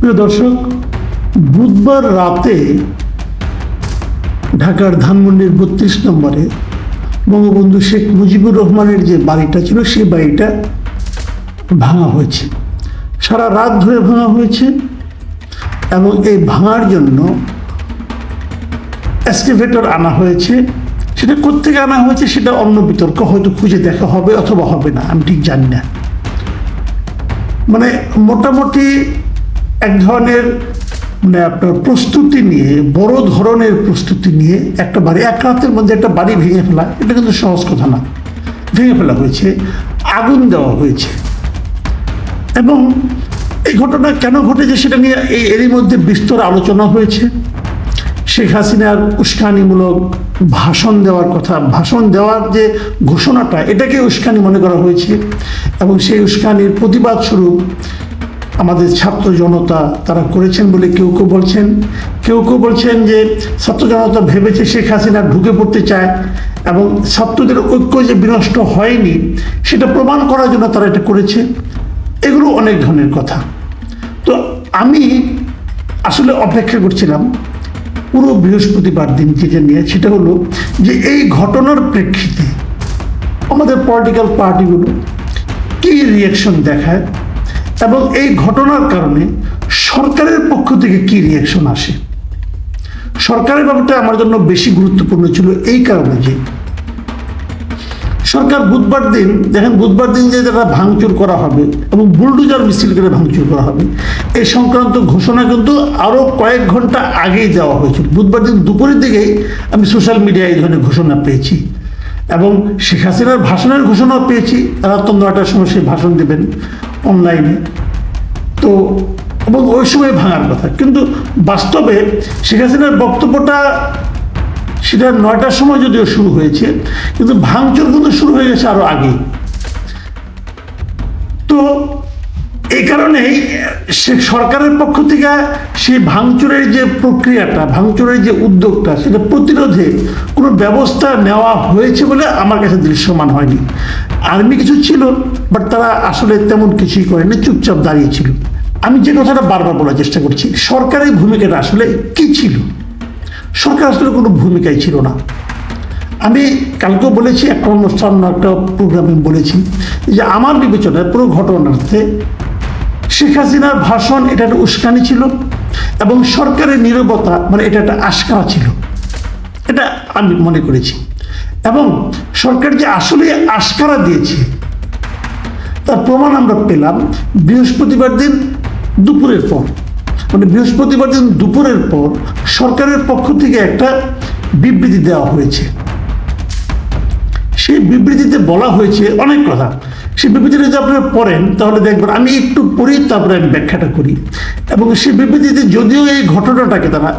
প্রিয় দর্শক, বুধবার রাতে ঢাকার ধানমন্ডির ৩২ নম্বরে বঙ্গবন্ধু শেখ মুজিবুর রহমানের যে বাড়িটা ছিল সেই বাড়িটা ভাঙা হয়েছে। সারা রাত ধরে ভাঙা হয়েছে এবং এই ভাঙার জন্য এক্সকাভেটর আনা হয়েছে। সেটা কোত্থেকে আনা হয়েছে সেটা অন্য বিতর্ক, হয়তো খুঁজে দেখা হবে অথবা হবে না, আমি ঠিক জানি না। মানে মোটামুটি এক ধরনের আপনার প্রস্তুতি নিয়ে, বড় ধরনের প্রস্তুতি নিয়ে একটা বাড়ি, এক রাতের মধ্যে একটা বাড়ি ভেঙে ফেলা, এটা কিন্তু সহজ কথা না। ভেঙে ফেলা হয়েছে, আগুন দেওয়া হয়েছে। এবং এই ঘটনা কেন ঘটেছে সেটা নিয়ে এরই মধ্যে বিস্তর আলোচনা হয়েছে। শেখ হাসিনার উস্কানিমূলক ভাষণ দেওয়ার কথা, ভাষণ দেওয়ার যে ঘোষণাটা, এটাকে উস্কানি মনে করা হয়েছে এবং সেই উস্কানির প্রতিবাদ স্বরূপ আমাদের ছাত্র জনতা তারা করেছেন বলে কেউ কেউ বলছেন। কেউ কেউ বলছেন যে ছাত্র জনতা ভেবেছে শেখ হাসিনা ঢুকে পড়তে চায় এবং ছাত্রদের ঐক্য যে বিনষ্ট হয়নি সেটা প্রমাণ করার জন্য তারা এটা করেছে। এগুলো অনেক ধরনের কথা। তো আমি আসলে অপেক্ষা করছিলাম পুরো বৃহস্পতিবার দিন যেটা নিয়ে, সেটা হলো যে এই ঘটনার প্রেক্ষিতে আমাদের পলিটিক্যাল পার্টিগুলো কী রিয়াকশন দেখায় এবং এই ঘটনার কারণে সরকারের পক্ষ থেকে কী রিয়াকশন আসে। সরকারের ব্যাপারটা আমার জন্য বেশি গুরুত্বপূর্ণ ছিল এই কারণে যে সরকার বুধবার দিন, দেখেন বুধবার দিন যে যারা ভাঙচুর করা হবে এবং বুলডোজার মিছিল করে ভাঙচুর করা হবে, এই সংক্রান্ত ঘোষণা কিন্তু আরও কয়েক ঘন্টা আগেই দেওয়া হয়েছিল। বুধবার দিন দুপুরের দিকেই আমি সোশ্যাল মিডিয়ায় এই ধরনের ঘোষণা পেয়েছি এবং শেখ হাসিনার ভাষণের ঘোষণাও পেয়েছি। রাত ৯টার সময় সে ভাষণ দেবেন অনলাইনে। তো এবং ওই সময় ভাঙার কথা, কিন্তু বাস্তবে শেখ হাসিনার বক্তব্যটা সেটা ৯টার সময় যদিও শুরু হয়েছে, কিন্তু ভাঙচুর কিন্তু শুরু হয়ে গেছে আরো আগেই। তো এই কারণেই সরকারের পক্ষ থেকে সেই ভাঙচুরের যে প্রক্রিয়াটা, ভাঙচুরের যে উদ্যোগটা, সেটা প্রতিরোধে কোনো ব্যবস্থা নেওয়া হয়েছে বলে আমার কাছে দৃশ্যমান হয়নি। আর্মি কিছু ছিল, বাট তারা আসলে তেমন কিছুই করেনি, চুপচাপ দাঁড়িয়েছিল। আমি যে কথাটা বারবার বলার চেষ্টা করছি, সরকারের ভূমিকাটা আসলে কি ছিল? সরকার আসলে কোনো ভূমিকাই ছিল না। আমি কালকেও বলেছি, একটা অনুষ্ঠান, একটা প্রোগ্রামে বলেছি যে আমার বিবেচনায় পুরো ঘটনার্থে শেখ হাসিনার ভাষণ এটা একটা উস্কানি ছিল এবং সরকারের নীরবতা মানে এটা একটা আশকারা ছিল, এটা আমি মনে করেছি। এবং সরকার যে আসলে আশকারা দিয়েছে তার প্রমাণ আমরা পেলাম বৃহস্পতিবার দিন দুপুরের পর। মানে বৃহস্পতিবার দিন দুপুরের পর সরকারের পক্ষ থেকে একটা বিবৃতি দেওয়া হয়েছে। সেই বিবৃতিতে বলা হয়েছে অনেক কথা। সেই বিবৃতিটা যদি আপনারা পড়েন তাহলে দেখবেন, আমি একটু পড়ি তারপরে আমি ব্যাখ্যাটা করি। এবং সেই বিবৃতিতে যদিও এই ঘটনাটাকে তারা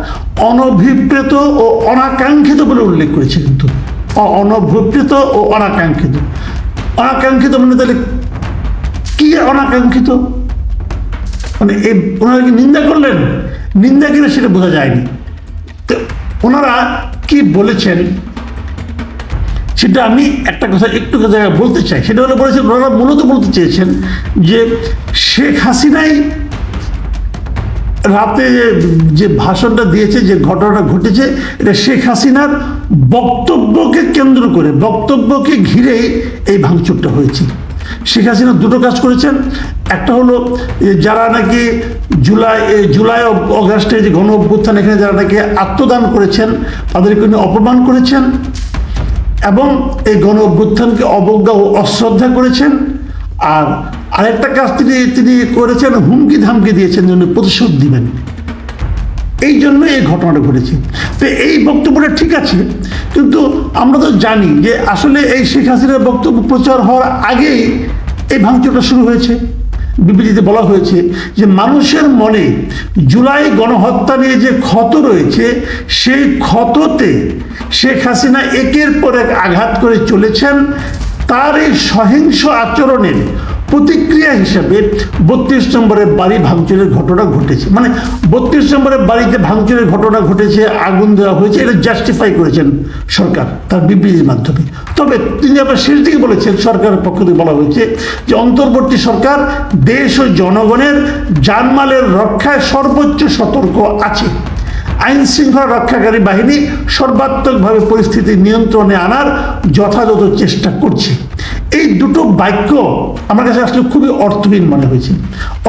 অনভিপ্রেত ও অনাকাঙ্ক্ষিত বলে উল্লেখ করেছে, কিন্তু অনভিপ্রেত ও অনাকাঙ্ক্ষিত। অনাকাঙ্ক্ষিত মানে তাহলে কি অনাকাঙ্ক্ষিত? মানে এই ওনারা কি নিন্দা করলেন? নিন্দা কিনা সেটা বোঝা যায়নি। তো ওনারা কি বলেছেন সেটা আমি একটা কথা একটু জায়গায় বলতে চাই। সেটা হলো বলেছেন, ওনারা মূলত বলতে চেয়েছেন যে শেখ হাসিনাই রাতে যে ভাষণটা দিয়েছে, যে ঘটনাটা ঘটেছে, এটা শেখ হাসিনার বক্তব্যকে কেন্দ্র করে, বক্তব্যকে ঘিরেই এই ভাঙচুরটা হয়েছে। শেখ হাসিনা দুটো কাজ করেছেন। একটা হলো যারা নাকি জুলাই অগাস্টে যে গণ অভ্যুত্থান, এখানে যারা নাকি আত্মদান করেছেন তাদেরকে উনি অপমান করেছেন এবং এই গণ অভ্যুত্থানকে অবজ্ঞা ও অশ্রদ্ধা করেছেন। আর আরেকটা কাজ তিনি করেছেন, হুমকি ধামকি দিয়েছেন যে উনি প্রতিশোধ দিবেন। এই জন্য এই ঘটনাটা ঘটেছে। তো এই বক্তব্যটা ঠিক আছে, কিন্তু আমরা তো জানি যে আসলে এই শেখ হাসিনার বক্তব্য প্রচার হওয়ার আগেই এই ভাঙচুরটা শুরু হয়েছে। বিবৃতিতে বলা হয়েছে যে মানুষের মনে জুলাই গণহত্যা নিয়ে যে ক্ষত রয়েছে, সেই ক্ষততে শেখ হাসিনা একের পর এক আঘাত করে চলেছেন। তার এই সহিংস আচরণের প্রতিক্রিয়া হিসাবে 32 নম্বরের বাড়ি ভাঙচুরের ঘটনা ঘটেছে, মানে 32 নম্বরের বাড়িতে ভাঙচুরের ঘটনা ঘটেছে, আগুন দেওয়া হয়েছে, এটা জাস্টিফাই করেছেন সরকার তার বিবৃতির মাধ্যমে। তবে তিনি আবার শেষ দিকে বলেছেন, সরকারের পক্ষ থেকে বলা হয়েছে যে অন্তর্বর্তী সরকার দেশ ও জনগণের জানমালের রক্ষায় সর্বোচ্চ সতর্ক আছে, আইন শৃঙ্খলা রক্ষাকারী বাহিনী সর্বাত্মকভাবে পরিস্থিতি নিয়ন্ত্রণে আনার যথাযথ চেষ্টা করছে। এই দুটো বাক্য আমার কাছে আসলে খুবই অর্থহীন মনে হয়েছে।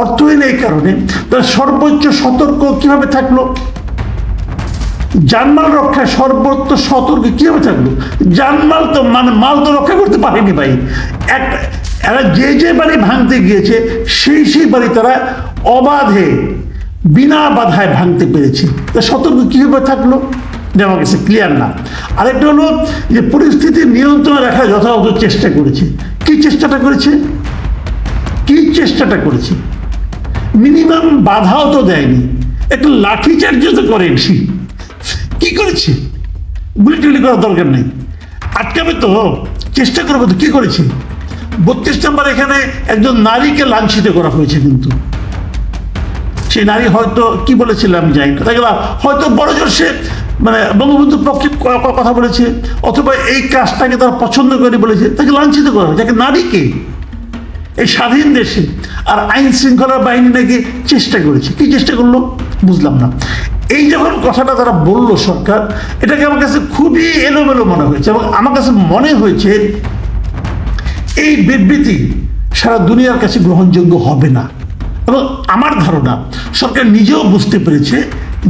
অর্থহীন এই কারণে, তারা সর্বোচ্চ সতর্ক কিভাবে থাকলো? জানমাল রক্ষায় সর্বোচ্চ সতর্ক কিভাবে থাকলো? জানমাল তো মানে মাল তো রক্ষা করতে পারেনি ভাই। এরা যে বাড়ি ভাঙতে গিয়েছে সেই বাড়ি তারা অবাধে বিনা বাধায় ভাঙতে পেরেছে। তা সতর্ক কিভাবে থাকলো যে আমার কাছে ক্লিয়ার না। আরেকটা হলো যে পরিস্থিতি নিয়ন্ত্রণে রাখার যথাযথ চেষ্টা করেছে। কি চেষ্টাটা করেছে? মিনিমাম বাধাও তো দেয়নি, একটু লাঠিচার্জ তো করেনি। কি করেছে? গুলি টুলি করার দরকার নেই, আটকাবে তো, চেষ্টা করবে তো। কি করেছে? 32 নম্বর এখানে একজন নারীকে লাঞ্ছিত করা হয়েছে, কিন্তু সেই নারী হয়তো কি বলেছিলাম জানি না, তাকে হয়তো বড় জোর সে মানে বঙ্গবন্ধুর পক্ষে কথা বলেছে, অথবা এই কাজটাকে তারা পছন্দ করে বলেছে, তাকে লাঞ্ছিত করা হয়। যাকে নারীকে এই স্বাধীন দেশে, আর আইন শৃঙ্খলা বাহিনী নাকি চেষ্টা করেছে। কি চেষ্টা করলো বুঝলাম না। এই যখন কথাটা তারা বললো সরকার, এটাকে আমার কাছে খুবই এলোমেলো মনে হয়েছে, এবং আমার কাছে মনে হয়েছে এই বিবৃতি সারা দুনিয়ার কাছে গ্রহণযোগ্য হবে না। এবং আমার ধারণা সরকার নিজেও বুঝতে পেরেছে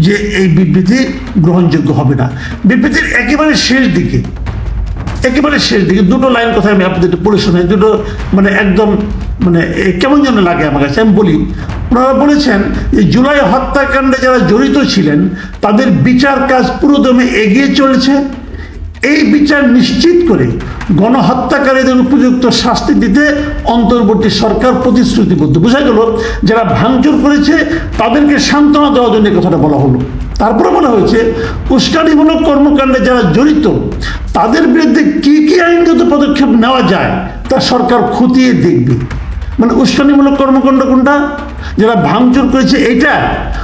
যে এই বিবৃতি গ্রহণযোগ্য হবে না। বিবৃতির একেবারে শেষ দিকে দুটো লাইন কথা আমি আপনাদের পড়ে শোনাই, দুটো মানে একদম মানে কেমন যেন লাগে আমার কাছে। আমি বলি, ওনারা বলেছেন যে জুলাই হত্যাকাণ্ডে যারা জড়িত ছিলেন তাদের বিচার কাজ পুরোদমে এগিয়ে চলেছে। এই বিচার নিশ্চিত করে গণহত্যাকারীদের উপযুক্ত শাস্তি দিতে অন্তর্বর্তী সরকার প্রতিশ্রুতিবদ্ধ। বোঝা গেল যারা ভাঙচুর করেছে তাদেরকে সান্ত্বনা দেওয়ার জন্য কথাটা বলা হলো। তারপরে বলা হয়েছে উস্কানিমূলক কর্মকাণ্ডে যারা জড়িত তাদের বিরুদ্ধে কি কি আইনগত পদক্ষেপ নেওয়া যায় তা সরকার খতিয়ে দেখবে। মানে উস্কানিমূলক কর্মকাণ্ড কোনটা? যারা ভাঙচুর করেছে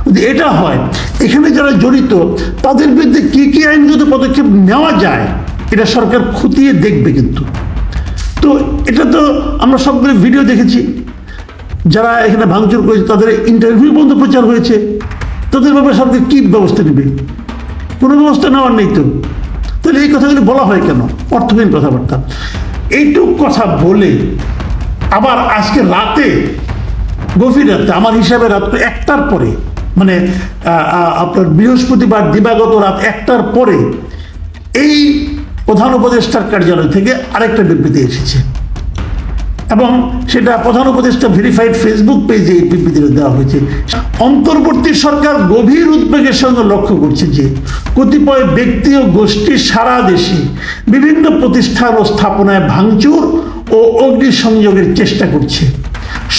যদি এটা হয়, এখানে যারা জড়িত তাদের বিরুদ্ধে কি কি আইনগত পদক্ষেপ নেওয়া যায় এটা সরকার খতিয়ে দেখবে। কিন্তু তো এটা তো আমরা সবগুলো ভিডিও দেখেছি, যারা এখানে ভাঙচুর করেছে তাদের ইন্টারভিউ বন্ধ প্রচার হয়েছে, তাদের ব্যাপারে সরকার কি ব্যবস্থা নেবে? কোনো ব্যবস্থা নেওয়ার নেই তো। তাহলে এই কথাগুলি বলা হয় কেন? অর্থহীন কথাবার্তা। এইটুক কথা বলে আবার আজকে রাতে, গভীর রাতে, আমার হিসাবে রাত 1টার পরে, মানে আপনার বৃহস্পতিবার দিবাগত রাত 1টার পরে এই প্রধান উপদেষ্টার কার্যালয় থেকে আরেকটা বিবৃতি এসেছে, এবং সেটা প্রধান উপদেষ্টা ভেরিফাইড ফেসবুক পেজে এই বিবৃতিটা দেওয়া হয়েছে। অন্তর্বর্তী সরকার গভীর উদ্বেগের সঙ্গে লক্ষ্য করছে যে কতিপয় ব্যক্তি ও গোষ্ঠী সারা দেশে বিভিন্ন প্রতিষ্ঠান ও স্থাপনায় ভাঙচুর ও অগ্নিসংযোগের চেষ্টা করছে।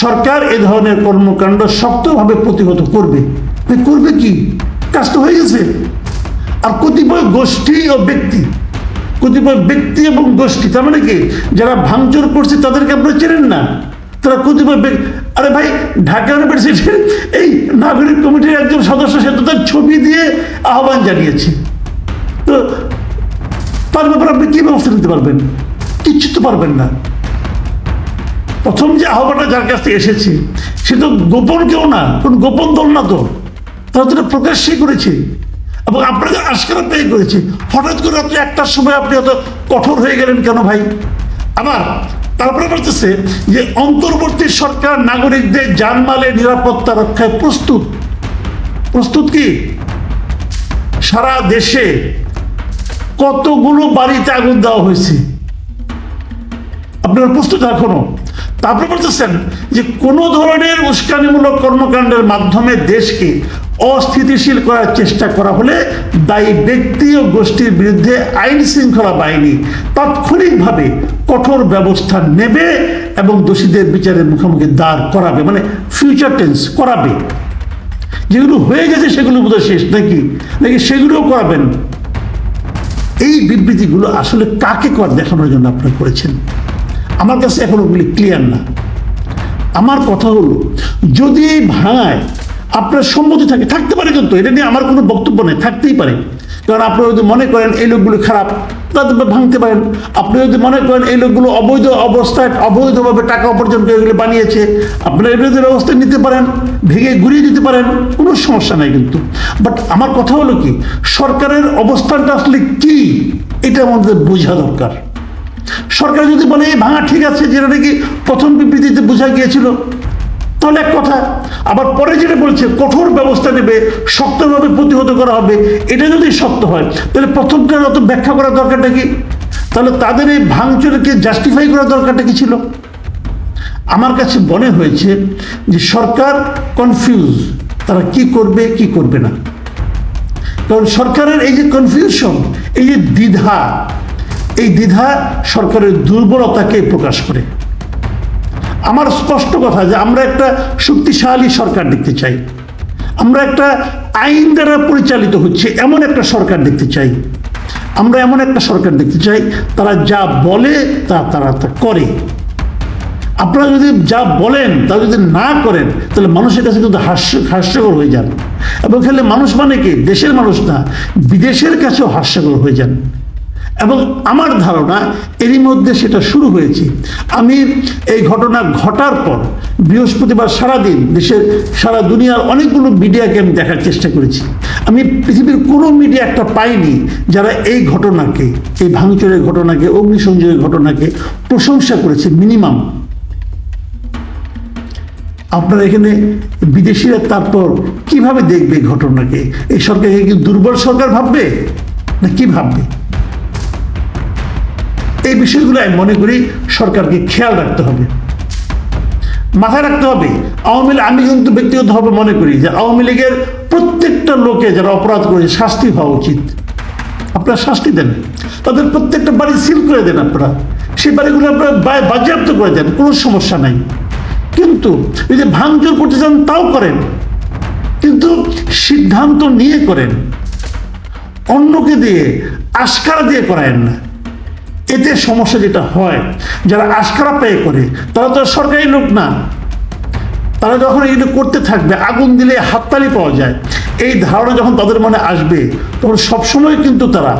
সরকার এ ধরনের কর্মকাণ্ড শক্তভাবে প্রতিহত করবে। কি কাজ তো হয়ে গেছে। আর কতিপয় গোষ্ঠী এবং গোষ্ঠী, তার মানে কি যারা ভাঙচুর করছে তাদেরকে আপনারা চেনেন না, তারা কতিপয় আরে ভাই, ঢাকা ইউনিভার্সিটির এই নাগরিক কমিটির একজন সদস্য সে তো তার ছবি দিয়ে আহ্বান জানিয়েছে। তো তার ব্যাপারে আপনি কি ব্যবস্থা নিতে পারবেন? কিচ্ছু তো পারবেন না। প্রথম যে আহ্বানটা যার কাছ থেকে এসেছে সে তো গোপন কেউ না, কোন গোপন দল না, তো তারা তো প্রকাশ্যই করেছে এবং আপনাকে আশকারা পেয়ে করেছে। হঠাৎ করে রাত্রে 1টার সময় আপনি এত কঠোর হয়ে গেলেন কেন ভাই? আবার তারপরে বলতেছে যে অন্তর্বর্তী সরকার নাগরিকদের জানমালের নিরাপত্তা রক্ষায় প্রস্তুত। কি সারা দেশে কতগুলো বাড়িতে আগুন দেওয়া হয়েছে, আপনারা প্রস্তুত এখনো? তারপরে বলতেছেন যে কোনো ধরনের উস্কানিমূলক কর্মকাণ্ডের মাধ্যমে দেশকে অস্থিতিশীল করার চেষ্টা করা হলে দায়ী ব্যক্তি ও গোষ্ঠীর বিরুদ্ধে আইন শৃঙ্খলা বাহিনী তাৎক্ষণিকভাবে কঠোর ব্যবস্থা নেবে এবং দোষীদের বিচারের মুখোমুখি দাঁড় করাবে। মানে ফিউচার টেন্স, করাবে। যেগুলো হয়ে গেছে সেগুলো বোধহয় শেষ নাকি সেগুলোও করাবেন। এই বিবৃতিগুলো আসলে কাকে দেখানোর জন্য আপনারা করেছেন? আমার কাছে এখন ওগুলি ক্লিয়ার না। আমার কথা হলো, যদি এই ভাঙায় আপনার সম্মতি থাকে, থাকতে পারে, কিন্তু এটা নিয়ে আমার কোনো বক্তব্য নেই, থাকতেই পারে। কারণ আপনি যদি মনে করেন এই লোকগুলো খারাপ, তাদের ভাঙতে পারেন। আপনি যদি মনে করেন এই লোকগুলো অবৈধ অবস্থায় অবৈধভাবে টাকা উপার্জন করে এগুলো বানিয়েছে, আপনারা এগুলোদের ব্যবস্থা নিতে পারেন, ভেঙে ঘুরিয়ে দিতে পারেন, কোনো সমস্যা নাই কিন্তু। বাট আমার কথা হলো কি, সরকারের অবস্থানটা আসলে কি, এটা আমাদের বোঝা দরকার। সরকার যদি বলে এই ভাঙা ঠিক আছে, যেটা নাকি প্রথম বিবৃতিতে বোঝা গিয়েছিল, তাহলে এক কথা। আবার পরে যেটা বলছে কঠোর ব্যবস্থা নেবে, শক্তভাবে প্রতিহত করা হবে, এটা যদি সত্য হয়, তাহলে প্রথমটার অত ব্যাখ্যা করার দরকারটা কি? তাহলে তাদের এই ভাঙচুরকে জাস্টিফাই করার দরকারটা কি ছিল? আমার কাছে মনে হয়েছে যে সরকার কনফিউজ, তারা কি করবে কি করবে না। কারণ সরকারের এই যে কনফিউশন, এই যে দ্বিধা, এই দ্বিধা সরকারের দুর্বলতাকে প্রকাশ করে। আমার স্পষ্ট কথা যে আমরা একটা শক্তিশালী সরকার দেখতে চাই, আমরা একটা আইন দ্বারা পরিচালিত হচ্ছে এমন একটা সরকার দেখতে চাই, আমরা এমন একটা সরকার দেখতে চাই তারা যা বলে তারা তা করে। আপনারা যদি যা বলেন তা যদি না করেন, তাহলে মানুষের কাছে কিন্তু হাস্যকর হয়ে যান। এবং খালি মানুষ মানে কি, দেশের মানুষ না, বিদেশের কাছেও হাস্যকর হয়ে যান। এবং আমার ধারণা এরই মধ্যে সেটা শুরু হয়েছে। আমি এই ঘটনা ঘটার পর বৃহস্পতিবার সারাদিন দেশের সারা দুনিয়ার অনেকগুলো মিডিয়াকে আমি দেখার চেষ্টা করেছি। আমি পৃথিবীর কোনো মিডিয়া একটা পাইনি যারা এই ঘটনাকে, এই ভাঙচুরের ঘটনাকে, অগ্নিসংযোগের ঘটনাকে প্রশংসা করেছে মিনিমাম। আপনারা এখানে বিদেশিরা তারপর কিভাবে দেখবে ঘটনাকে? এই সরকারকে কি দুর্বল সরকার ভাববে না কি ভাববে? এই বিষয়গুলো আমি মনে করি সরকারকে খেয়াল রাখতে হবে, মাথায় রাখতে হবে। আমি কিন্তু ব্যক্তিগতভাবে মনে করি যে আওয়ামী লীগের প্রত্যেকটা লোকে যারা অপরাধ করেছে শাস্তি হওয়া উচিত। আপনারা শাস্তি দেন, তাদের প্রত্যেকটা বাড়ি সিল করে দেন, আপনারা সেই বাড়িগুলো আপনারা বাজেয়াপ্ত করে দেন, কোনো সমস্যা নাই। কিন্তু এই যে ভাঙচুর করতে চান তাও করেন, কিন্তু সিদ্ধান্ত নিয়ে করেন, অন্যকে দিয়ে আশকারা দিয়ে করায়েন না। এতে সমস্যা যেটা হয়, যারা আশকারা পেয়ে করে তারা তো সরকারি লোক না, তারা যখন এটা করতে থাকবে, আগুন দিলে হাততালি পাওয়া যায়, এই ধারণা যখন তাদের মনে আসবে, তখন সবসময় কিন্তু তারা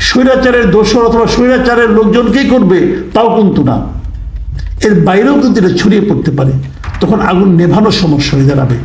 স্বৈরাচারের দোষর অথবা স্বৈরাচারের লোকজনকেই করবে, তাও কিন্তু না, এর বাইরেও কিন্তু এটা ছড়িয়ে পড়তে পারে, তখন আগুন নেভানোর সমস্যা হয়ে দাঁড়াবে।